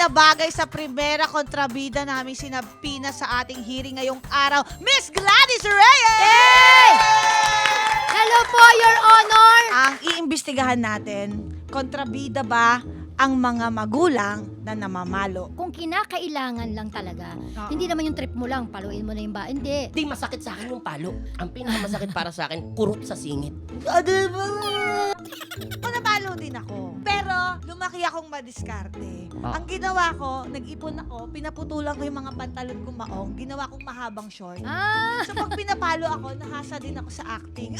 bagay sa primera kontrabida namin sinapina sa ating hearing ngayong araw, Miss Gladys Reyes! Yay! Hello po, Your Honor! Ang iimbestigahan natin, kontrabida ba ang mga magulang na namamalo? Kung kinakailangan lang talaga, hindi naman yung trip mo lang, paluin mo na yung ba? Hindi. Hindi masakit sa akin yung palo. Ang pinakamasakit para sa akin, kurot sa singit. Namalo din ako. Pero lumaki akong madiskarte. Ang ginawa ko, nag-ipon ako, pinaputulan ko yung mga pantalon kong maong, ginawa kong mahabang short. So pag pinapalo ako, nahasa din ako sa acting.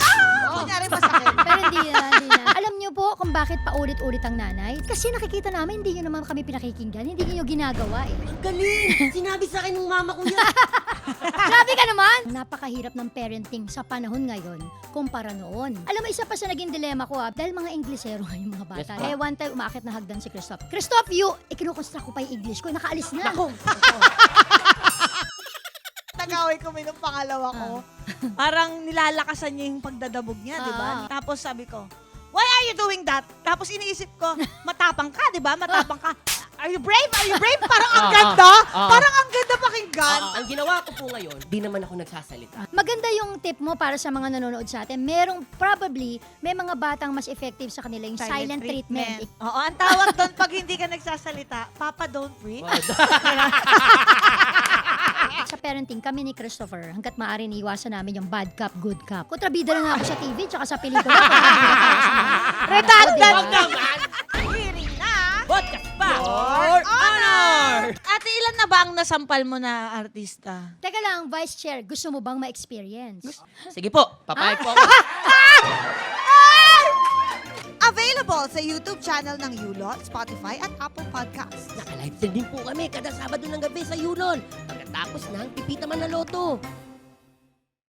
Kunyari masakit. Pero hindi na. Alam niyo po kung bakit paulit-ulit ang nanay? Kasi nakikita namin, hindi niyo naman kami pinakikinggan, hindi niyo ginagawa eh. Ang galing! Sinabi sa akin ng mama ko yan. Grabe ka naman! Napakahirap ng parenting sa panahon ngayon kumpara noon. Alam mo, isa pa sa naging dilema ko dahil mga Inglesero yung mga bata. Yes, One time umakit na hagdan si Christoph. Christoph, ikinukonstruct ko pa yung English ko, nakaalis na. Ako. Tagaway kami nung pangalawa ko. Parang nilalakasan niya yung pagdadabog niya, di ba? Tapos sabi ko, why are you doing that? Tapos iniisip ko, matapang ka, di ba? Matapang ka. Are you brave? Are you brave? Parang ang ganda. Parang ang ganda pakinggan. Ang ginawa ko po ngayon, di naman ako nagsasalita. Maganda yung tip mo para sa mga nanonood sa atin. May mga batang mas effective sa kanila yung silent treatment. Oo, ang tawag doon pag hindi ka nagsasalita, Papa don't breathe. Sa parenting, kami ni Christopher, hanggat maaari iwasan namin yung bad cop, good cop. Kontrabida na nga ako sa TV tsaka sa pelikula. Redundant. Wag naman! Hearing na. Podcast pa! Your Honor! Ate, ilan na ba ang nasampal mo na artista? Teka lang, Vice Chair, gusto mo bang ma-experience? Sige po, papayag po ako. Available sa YouTube channel ng Yulon, Spotify at Apple Podcasts. Naka-live stream din po kami kada Sabado ng gabi sa Yulon. Pagkatapos ng Pipita Manaloto.